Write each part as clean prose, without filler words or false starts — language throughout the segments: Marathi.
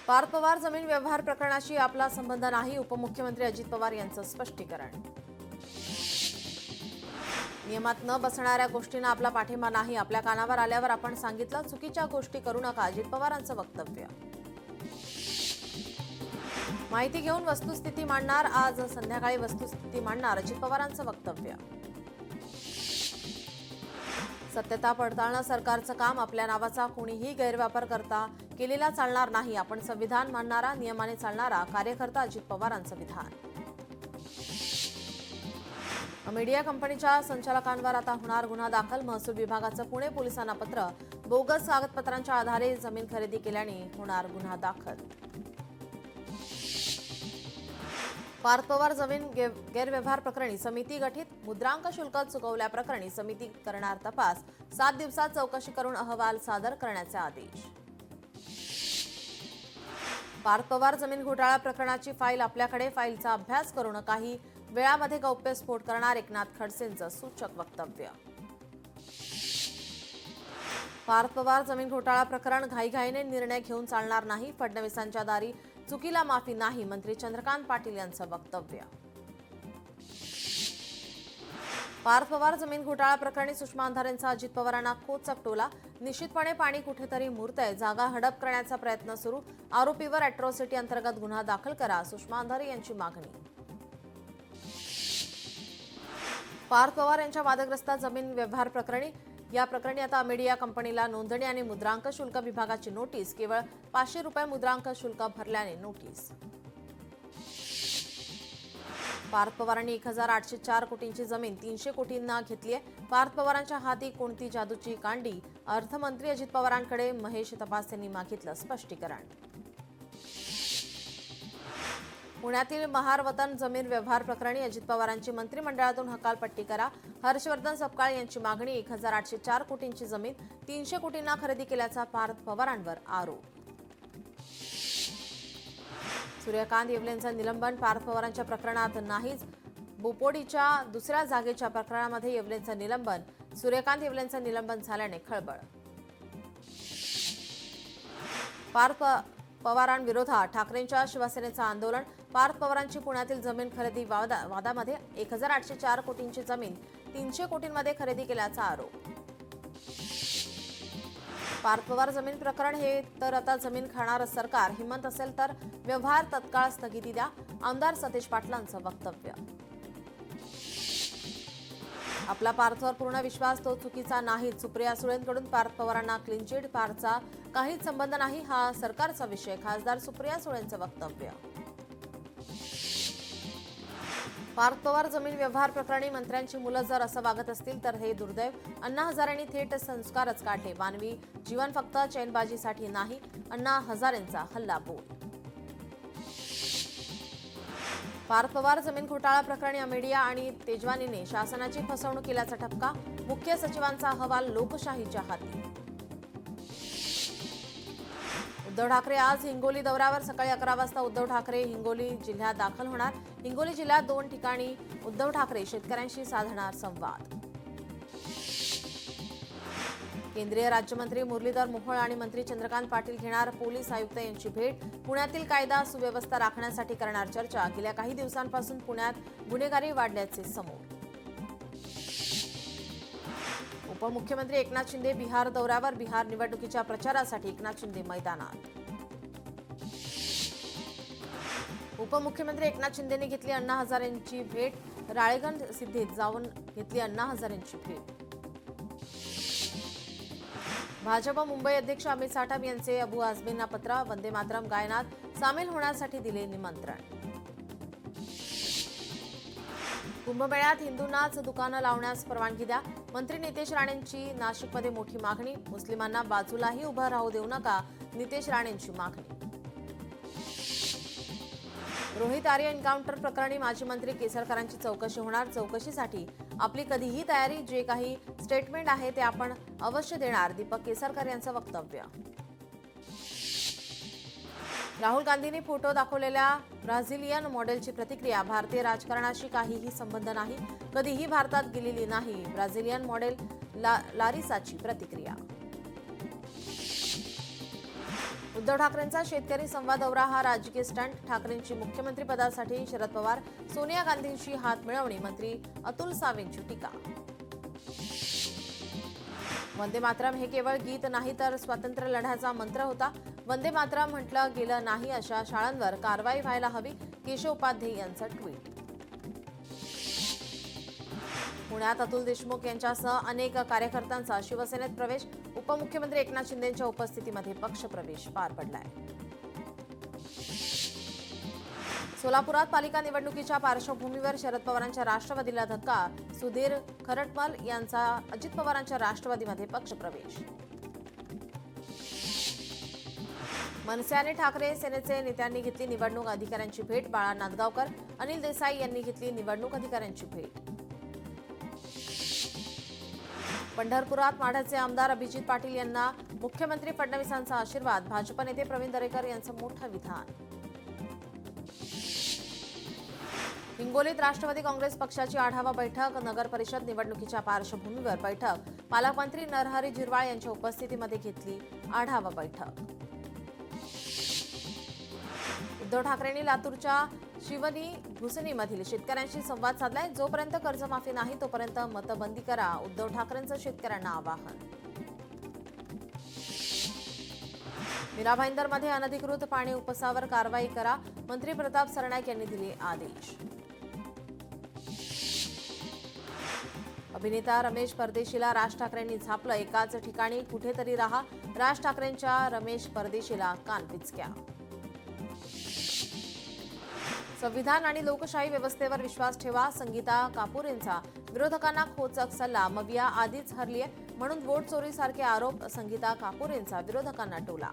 पार्थ पवार जमीन व्यवहार प्रकरणाशी आपला संबंध नाही, उपमुख्यमंत्री अजित पवार यांचं स्पष्टीकरण. नियमात न बसणाऱ्या गोष्टींना आपला पाठिंबा नाही, आपल्या कानावर आल्यावर आपण सांगितलं, चुकीच्या गोष्टी करू नका, अजित पवारांचं वक्तव्य. माहिती घेऊन वस्तुस्थिती मांडणार, आज संध्याकाळी वस्तुस्थिती मांडणार, अजित पवारांचं वक्तव्य. सत्यता पडताळणं सरकारचं काम, आपल्या नावाचा कोणीही गैरवापर करता केलेला चालणार नाही, आपण संविधान मानणारा, नियमाने चालणारा कार्यकर्ता, अजित पवारांचं विधान. मीडिया कंपनीच्या संचालकांवर आता होणार गुन्हा दाखल, महसूल विभागाचं पुणे पोलिसांना पत्र, बोगस कागदपत्रांच्या आधारे जमीन खरेदी केल्याने होणार गुन्हा दाखल. पार्थ पवार जमीन गैरव्यवहार प्रकरणी समिती गठीत, मुद्रांक शुल्क चुकवल्याप्रकरणी समिती करणार तपास, 7 दिवसात चौकशी करून अहवाल सादर करण्याचे आदेश. पार्थ पवार जमीन घोटाळा प्रकरणाची फाईल आपल्याकडे, फाईलचा अभ्यास करून काही वेळामध्ये गौप्यस्फोट करणार, एकनाथ खडसेंचं सूचक वक्तव्य. पार्थ पवार जमीन घोटाळा प्रकरण, घाईघाईने निर्णय घेऊन चालणार नाही, फडणवीसांच्या दारी चुकीला माफी नाही, मंत्री चंद्रकांत पाटील यांचं वक्तव्य. पार्थ पवार जमीन घोटाळा प्रकरणी सुषमा अंधारेंचा अजित पवारांना खोचक टोला, निश्चितपणे पाणी कुठेतरी मुरतंय, जागा हडप करण्याचा प्रयत्न सुरू, आरोपीवर अॅट्रॉसिटी अंतर्गत गुन्हा दाखल करा, सुषमा अंधारे यांची मागणी. पार्थ पवार यांच्या वादग्रस्त जमीन व्यवहार प्रकरणी, या प्रकरणी आता मीडिया कंपनीला नोंदणी आणि मुद्रांक शुल्क विभागाची नोटीस, केवळ 500 रुपये मुद्रांक शुल्क भरल्याने नोटीस. पार्थ पवारांनी 1804 कोटींची जमीन 300 कोटींना घेतली आहे, पार्थ पवारांच्या हाती कोणती जादूची कांडी, अर्थमंत्री अजित पवारांकडे महेश तपास यांनी मागितलं स्पष्टीकरण. पुण्यातील महार वतन जमीन व्यवहार प्रकरणी अजित पवारांची मंत्रिमंडळातून हकालपट्टी करा, हर्षवर्धन सपकाळ यांची मागणी, 1804 कोटींची जमीन 300 कोटींना खरेदी केल्याचा पार्थ पवारांवर आरोप. सूर्यकांत येवलेंचं निलंबन, पार्थ पवारांच्या प्रकरणात नाहीच, बोपोडीच्या दुसऱ्या जागेच्या प्रकरणामध्ये येवलेंचं निलंबन, सूर्यकांत येवलेंचं निलंबन झाल्याने खळबळ. पार्थ पवारांविरोधात ठाकरेंच्या शिवसेनेचं आंदोलन, पार्थ पवारांची पुण्यातील जमीन खरेदी वादामध्ये 1804 कोटींची जमीन 300 कोटींमध्ये खरेदी केल्याचा आरोप. पार्थ पवार जमीन प्रकरण हे तर आता जमीन खाणारं सरकार, हिंमत असेल तर व्यवहार तत्काळ स्थगिती द्या, आमदार सतीश पाटलांचं वक्तव्य. आपला पार्थवर पूर्ण विश्वास, तो चुकीचा नाही, सुप्रिया सुळेंकडून पार्थ पवारांना क्लीन चिट, पार्थचा काहीच संबंध नाही, हा सरकारचा विषय, खासदार सुप्रिया सुळेंचं वक्तव्य. पार्थ पवार जमीन व्यवहार प्रकरणी मंत्र्यांची मुलं जर असं वागत असतील तर हे दुर्दैव, अण्णा हजारेंनी थेट संस्कारच काढले, मानवी जीवन फक्त चैनबाजीसाठी नाही, अण्णा हजारेंचा हल्ला बोल. पार्थ पवार जमीन घोटाळा प्रकरणी मीडिया आणि तेजवानीने शासनाची फसवणूक केल्याचा ठपका, मुख्य सचिवांचा अहवाल लोकशाहीच्या हाती. उद्धव ठाकरे आज हिंगोली दौऱ्यावर, सकाळी 11 वाजता उद्धव ठाकरे हिंगोली जिल्ह्यात दाखल होणार, हिंगोली जिल्ह्यात 2 ठिकाणी उद्धव ठाकरे शेतकऱ्यांशी साधणार संवाद. केंद्रीय राज्यमंत्री मुरलीधर मोहोळ आणि मंत्री चंद्रकांत पाटील घेणार पोलीस आयुक्त यांची भेट, पुण्यातील कायदा सुव्यवस्था राखण्यासाठी करणार चर्चा, गेल्या काही दिवसांपासून पुण्यात गुन्हेगारी वाढल्याचे समोर. उपमुख्यमंत्री एकनाथ शिंदे बिहार दौऱ्यावर, बिहार निवडणुकीच्या प्रचारासाठी एकनाथ शिंदे मैदानात. उपमुख्यमंत्री एकनाथ शिंदेंनी घेतली अण्णा हजारेंची भेट, राळेगण सिद्धीत जाऊन घेतली अण्णा हजारेंची भेट. भाजप मुंबई अध्यक्ष अमित साठम यांचे अबू आझमींना पत्र, वंदे मातरम गायनात सामील होण्यासाठी दिले निमंत्रण. कुंभमेळ्यात हिंदूंनाच दुकानं लावण्यास परवानगी द्या, मंत्री नितेश राणेंची नाशिकमध्ये मोठी मागणी, मुस्लिमांना बाजूलाही उभं राहू देऊ नका, नितेश राणेंची मागणी. रोहित आर्य एन्काउंटर प्रकरणी माजी मंत्री केसरकरांची चौकशी होणार, चौकशीसाठी आपली कधीही तयारी, जे काही स्टेटमेंट आहे ते आपण अवश्य देणार, दीपक केसरकर यांचं वक्तव्य. राहुल गांधींनी फोटो दाखवलेल्या ब्राझिलियन मॉडेलची प्रतिक्रिया, भारतीय राजकारणाशी काहीही संबंध नाही, कधीही भारतात गेलेली नाही, ब्राझिलियन मॉडेल लारिसाची प्रतिक्रिया. उद्धव ठाकरेंचा शेतकरी संवाद दौरा हा राजकीय स्टंट. ठाकरेंची मुख्यमंत्रीपदासाठी शरद पवार सोनिया गांधींशी हात मिळवणी. मंत्री अतुल सावेंची टीका. वंदे मातरम हे केवळ गीत नाही तर स्वातंत्र्य लढ्याचा मंत्र होता. वंदे मातरम म्हटलं गेलं नाही अशा शाळांवर कारवाई व्हायला हवी. केशव उपाध्ये यांचं ट्विट. पुण्यात अतुल देशमुख यांच्यासह अनेक कार्यकर्त्यांचा शिवसेनेत प्रवेश. उपमुख्यमंत्री एकनाथ शिंदेंच्या उपस्थितीमध्ये पक्षप्रवेश पार पडलाय. सोलापुरात पालिका निवडणुकीच्या पार्श्वभूमीवर शरद पवारांच्या राष्ट्रवादीला धक्का. सुधीर खरटमल यांचा अजित पवारांच्या राष्ट्रवादीमध्ये पक्षप्रवेश. मनसे आणि ठाकरे सेनेचे नेत्यांनी घेतली निवडणूक अधिकाऱ्यांची भेट. बाळा नांदगावकर, अनिल देसाई यांनी घेतली निवडणूक अधिकाऱ्यांची भेट. पंढरपुरात माढ्याचे आमदार अभिजित पाटील यांना मुख्यमंत्री फडणवीसांचा आशीर्वाद. भाजप नेते प्रवीण दरेकर यांचं मोठं विधान. हिंगोलीत राष्ट्रवादी काँग्रेस पक्षाची आढावा बैठक. नगर परिषद निवडणुकीच्या पार्श्वभूमीवर बैठक. पालकमंत्री नरहरी झिरवाळ यांच्या उपस्थितीमध्ये घेतली आढावा बैठक. उद्धव ठाकरेंनी लातूरच्या शिवनी भुसनीमधील शेतकऱ्यांशी संवाद साधलाय. जोपर्यंत कर्जमाफी नाही तोपर्यंत मतबंदी करा. उद्धव ठाकरेंचं शेतकऱ्यांना आवाहन. मीरा भाईंदरमध्ये अनधिकृत पाणी उपसावर कारवाई करा. मंत्री प्रताप सरनाईक यांनी दिले आदेश. अभिनेता रमेश परदेशीला राज ठाकरेंनी झापलं. एकाच ठिकाणी कुठेतरी राहा. राज ठाकरेंच्या रमेश परदेशीला कानपिचक्या. संविधान आणि लोकशाही व्यवस्थेवर विश्वास ठेवा. संगीता कापूरेंचा विरोधकांना खोचक सल्ला. मविया आधीच हरलीय म्हणून वोट चोरीसारखे आरोप. संगीता कापूरेंचा विरोधकांना टोला.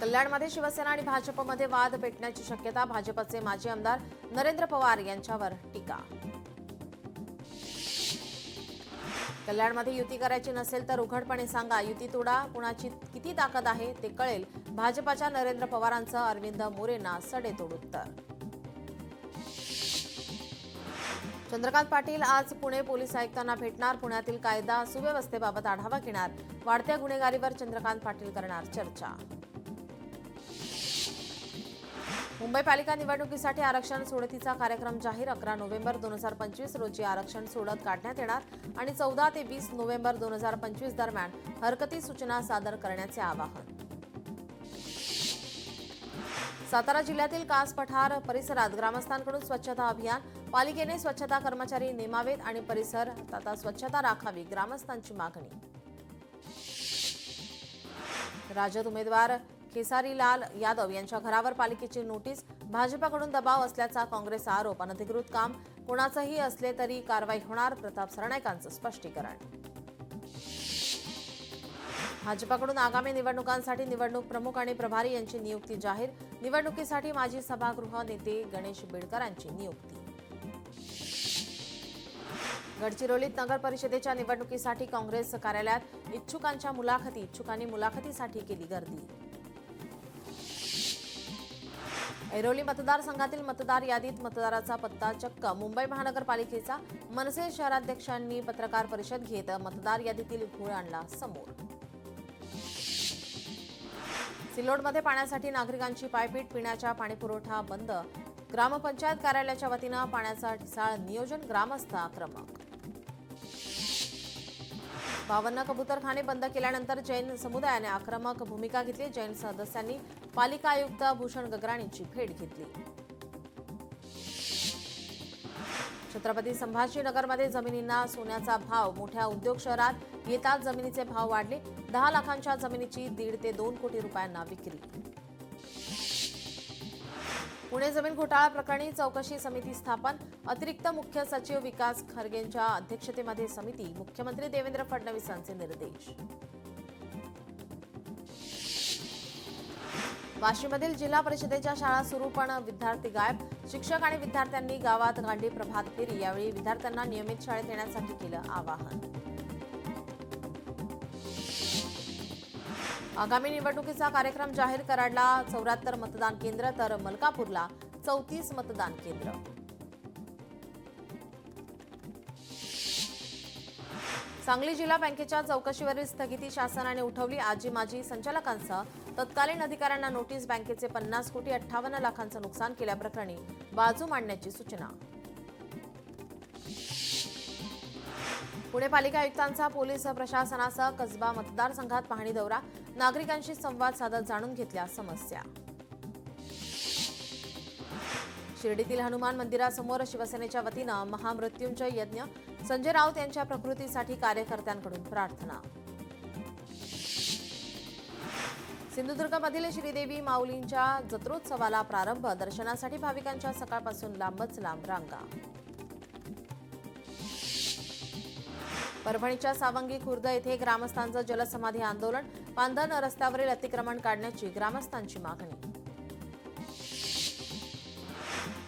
कल्याणमध्ये शिवसेना आणि भाजपमध्ये वाद पेटण्याची शक्यता. भाजपचे माजी आमदार नरेंद्र पवार यांच्यावर टीका. कल्याणमध्ये युती करायची नसेल तर उघडपणे सांगा. युती तोडा. कुणाची किती ताकद आहे ते कळेल. भाजपाच्या नरेंद्र पवारांचं अरविंद मोरेंना सडेतोड उत्तर. चंद्रकांत पाटील आज पुणे पोलीस आयुक्तांना भेटणार. पुण्यातील कायदा सुव्यवस्थेबाबत आढावा घेणार. वाढत्या गुन्हेगारीवर चंद्रकांत पाटील करणार चर्चा. मुंबई पालिका निवडणुकीसाठी आरक्षण सोडतीचा कार्यक्रम जाहीर. 11 नोव्हेंबर 2025 रोजी आरक्षण सोडत काढण्यात येणार आणि 14 ते 20 नोव्हेंबर 2025 दरम्यान हरकती सूचना सादर करण्याचे आवाहन. सातारा जिल्ह्यातील कास पठार परिसरात ग्रामस्थांकडून स्वच्छता अभियान. पालिकेने स्वच्छता कर्मचारी नेमावेत आणि परिसर आता स्वच्छता राखावी. ग्रामस्थांची मागणी. राजद उमेदवार खेसारीलाल यादव यांच्या घरावर पालिकेची नोटीस. भाजपाकडून दबाव असल्याचा काँग्रेसचा आरोप. अनधिकृत काम कोणाचंही असले तरी कारवाई होणार. प्रताप सरनाईकांचं स्पष्टीकरण. भाजपाकडून आगामी निवडणुकांसाठी निवडणूक प्रमुख आणि प्रभारी यांची नियुक्ती जाहीर. निवडणुकीसाठी माजी सभागृह नेते गणेश बिडकरांची नियुक्ती. गडचिरोलीत नगर परिषदेच्या निवडणुकीसाठी काँग्रेस कार्यालयात इच्छुकांच्या मुलाखती. इच्छुकांनी मुलाखतीसाठी केली गर्दी. ऐरोली मतदारसंघातील मतदार यादीत मतदाराचा पत्ता चक्क. मुंबई महानगरपालिकेचा मनसे शहराध्यक्षांनी पत्रकार परिषद घेत मतदार यादीतील घोळ आणला समोर. सिल्लोडमध्ये पाण्यासाठी नागरिकांची पायपीट. पिण्याच्या पाणीपुरवठा बंद. ग्रामपंचायत कार्यालयाच्या वतीनं पाण्याचा ढिसाळ नियोजन. ग्रामस्थ आक्रमक. 52 कबूतरखाने बंद केल्यानंतर जैन समुदायाने आक्रमक भूमिका घेतली. जैन सदस्यांनी पालिका आयुक्त भूषण गगराणींची भेट घेतली. छत्रपती संभाजीनगरमध्ये जमिनींना सोन्याचा भाव. मोठ्या उद्योग शहरात येताच जमिनीचे भाव वाढले. 10 लाखांच्या जमिनीची 1.5 ते 2 कोटी रुपयांना विक्री. पुणे जमीन घोटाळा प्रकरणी चौकशी समिती स्थापन. अतिरिक्त मुख्य सचिव विकास खरगेंच्या अध्यक्षतेमध्ये समिती. मुख्यमंत्री देवेंद्र फडणवीसांचे निर्देश. वाशीमधील जिल्हा परिषदेच्या शाळा सुरू पण विद्यार्थी गायब. शिक्षक आणि विद्यार्थ्यांनी गावात काढली प्रभात फेरी. यावेळी विद्यार्थ्यांना नियमित शाळेत येण्यासाठी केलं आवाहन. आगामी निवडणुकीचा कार्यक्रम जाहीर. कराडला 74 मतदान केंद्र तर मलकापूरला 34 मतदान केंद्र. सांगली जिल्हा बँकेच्या चौकशीवरील स्थगिती शासनाने उठवली. आजी माजी संचालकांसह तत्कालीन अधिकाऱ्यांना नोटीस. बँकेचे 50,58,00,000 नुकसान केल्याप्रकरणी बाजू मांडण्याची सूचना. पुणे पालिका आयुक्तांचा पोलीस प्रशासनासह कसबा मतदारसंघात पाहणी दौरा. नागरिकांशी संवाद साधत जाणून घेतल्या समस्या. शिर्डीतील हनुमान मंदिरासमोर शिवसेनेच्या वतीनं महामृत्युंजय यज्ञ. संजय राऊत यांच्या प्रकृतीसाठी कार्यकर्त्यांकडून प्रार्थना. सिंधुदुर्गमधील श्रीदेवी माऊलींच्या जत्रोत्सवाला प्रारंभ. दर्शनासाठी भाविकांच्या सकाळपासून लांबच लांब रांगा. परभणीच्या सावंगी खुर्द येथे ग्रामस्थांचं जलसमाधी आंदोलन. पांधन रस्त्यावरील अतिक्रमण काढण्याची ग्रामस्थांची मागणी.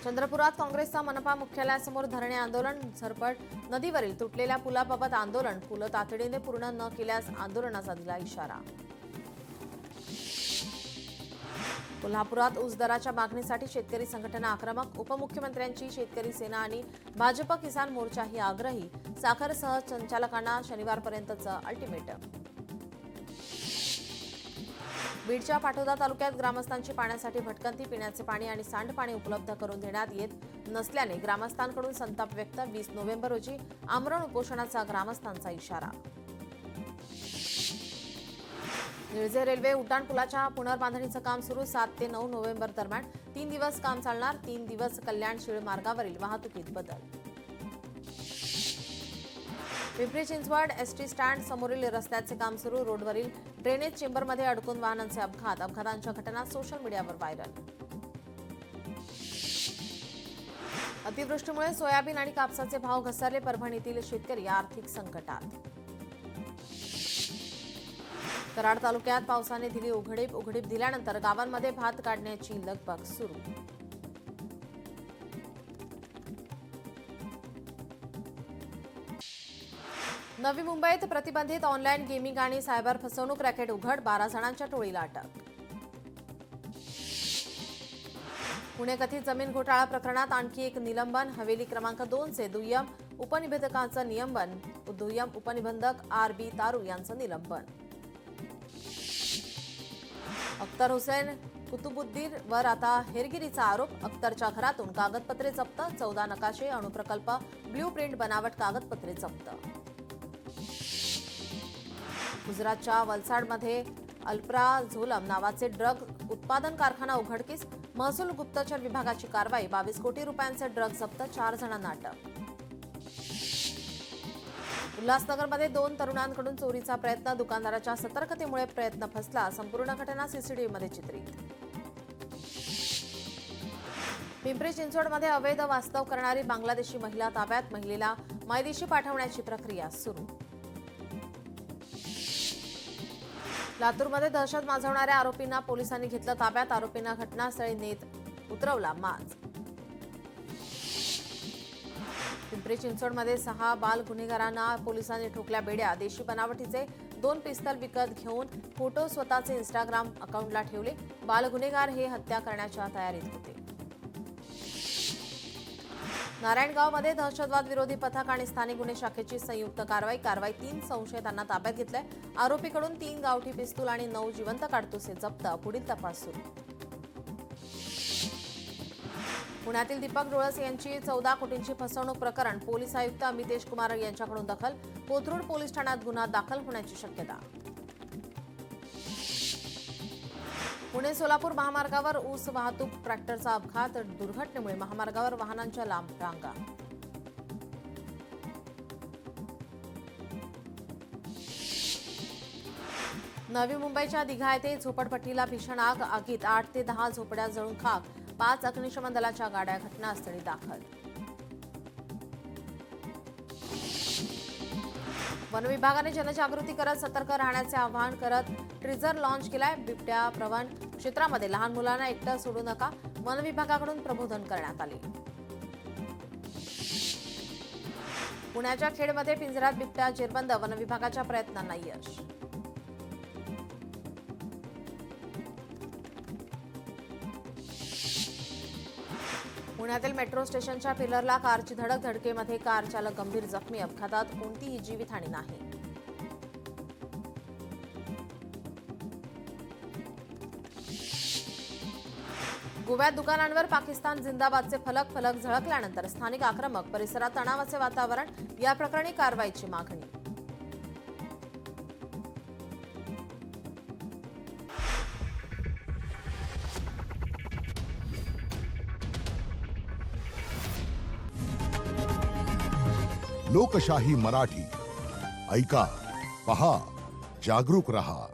चंद्रपुरात काँग्रेसचा मनपा मुख्यालयासमोर धरणे आंदोलन. झरपट नदीवरील तुटलेल्या पुलाबाबत आंदोलन. पुलं तातडीने पूर्ण न केल्यास आंदोलनाचा दिला इशारा. कोल्हापुरात ऊस दराच्या मागणीसाठी शेतकरी संघटना आक्रमक. उपमुख्यमंत्र्यांची शेतकरी सेना आणि भाजप किसान मोर्चाही आग्रही. साखर संचालकांना शनिवारपर्यंतचं अल्टिमेटम. बीडच्या पाटोदा तालुक्यात ग्रामस्थांची पाण्यासाठी भटकंती. पिण्याचे पाणी आणि सांडपाणी उपलब्ध करून देण्यात येत नसल्याने ग्रामस्थांकडून संताप व्यक्त. 20 नोव्हेंबर रोजी आमरण उपोषणाचा ग्रामस्थांचा इशारा. निळजे रेल्वे उड्डाणपुलाच्या पुनर्बांधणीचं काम सुरू. 7 ते 9 नोव्हेंबर दरम्यान 3 दिवस काम चालणार. 3 दिवस कल्याण शीळ मार्गावरील वाहतुकीत बदल. पिंपरी चिंचवड एसटी स्टँड समोरील रस्त्याचे काम सुरू. रोडवरील ड्रेनेज चेंबरमध्ये अडकून वाहनांचे अपघात. अपघातांच्या घटना सोशल मीडियावर व्हायरल. अतिवृष्टीमुळे सोयाबीन आणि कापसाचे भाव घसरले. परभणीतील शेतकरी आर्थिक संकटात. कराड तालुक्यात पावसाने दिली उघडीप. उघडीप दिल्यानंतर गावांमध्ये भात काढण्याची लगबग सुरू. नवी मुंबईत प्रतिबंधित ऑनलाईन गेमिंग आणि सायबर फसवणूक रॅकेट उघड. 12 जणांच्या टोळीला अटक. पुणे कथित जमीन घोटाळा प्रकरणात आणखी एक निलंबन. हवेली क्रमांक 2चे दुय्यम उपनिबंधकांचं निलंबन. दुय्यम उपनिबंधक RB तारू यांचं निलंबन. अख्तर हुसेन कुतुबुद्दीनवर आता हेरगिरीचा आरोप. अख्तरच्या घरातून कागदपत्रे जप्त. 14 नकाशे, अणुप्रकल्प, ब्ल्यू प्रिंट बनावट कागदपत्रे जप्त. गुजरातच्या वलसाडमध्ये अल्प्राझोलम नावाचे ड्रग उत्पादन कारखाना उघडकीस. महसूल गुप्तचर विभागाची कारवाई. 22 कोटी रुपयांचे ड्रग जप्त. 4 जणांना अटक. उल्हासनगरमध्ये 2 तरुणांकडून चोरीचा प्रयत्न. दुकानदाराच्या सतर्कतेमुळे प्रयत्न फसला. संपूर्ण घटना सीसीटीव्हीमध्ये चित्रित. पिंपरी चिंचवडमध्ये अवैध वास्तव करणारी बांगलादेशी महिला ताब्यात. महिलेला मायदेशी पाठवण्याची प्रक्रिया सुरू. लातूरमध्ये दहशत माजवणाऱ्या आरोपींना पोलिसांनी घेतलं ताब्यात. आरोपींना घटनास्थळी नेत उतरवला माज. पिंपरी चिंचवडमध्ये 6 बाल गुन्हेगारांना पोलिसांनी ठोकल्या बेड्या. देशी बनावटीचे 2 पिस्तल विकत घेऊन फोटो स्वतःचे इंस्टाग्राम अकाउंटला ठेवले. बाल गुन्हेगार हे हत्या करण्याच्या तयारीत होते. नारायणगावमध्ये दहशतवाद विरोधी पथक आणि स्थानिक गुन्हे शाखेची संयुक्त कारवाई. 3 संशयितांना ताब्यात घेतलंय. आरोपीकडून 3 गावठी पिस्तूल आणि 9 जिवंत काडतुसे जप्त. पुढील तपास सुरू. पुण्यातील दीपक डोळस यांची 14 कोटींची फसवणूक प्रकरण. पोलीस आयुक्त अमितेश कुमार यांच्याकडून दखल. कोथरूड पोलीस ठाण्यात गुन्हा दाखल होण्याची शक्यता. पुणे सोलापूर महामार्गावर ऊस वाहतूक ट्रॅक्टरचा अपघात. दुर्घटनेमुळे महामार्गावर वाहनांच्या लांब रांगा. नवी मुंबईच्या दिघा येथे झोपडपट्टीला भीषण आग. आगीत 8 ते 10 झोपड्या जळून खाक. 5 अग्निशमन दलाच्या गाड्या घटनास्थळी दाखल. वन विभागाने जनजागृती करत सतर्क राहण्याचे आवाहन करत ट्रिझर लॉन्च केलाय. बिबट्या प्रवण क्षेत्रामध्ये लहान मुलांना एकटं सोडू नका. वन विभागाकडून प्रबोधन करण्यात आले. पुण्याच्या खेडमध्ये पिंजऱ्यात बिबट्या जेरबंद. वन विभागाच्या प्रयत्नांना यश. पुण्यातील मेट्रो स्टेशनच्या पिलरला कारची धडकेमध्ये कार चालक गंभीर जखमी. अपघातात कोणतीही जीवितहानी नाही. गोव्यात दुकानांवर पाकिस्तान जिंदाबादचे फलक झळकल्यानंतर स्थानिक आक्रमक. परिसरात तणावाचे वातावरण. या प्रकरणी कारवाईची मागणी. लोकशाही मराठी ऐका, पहा, जागरूक रहा.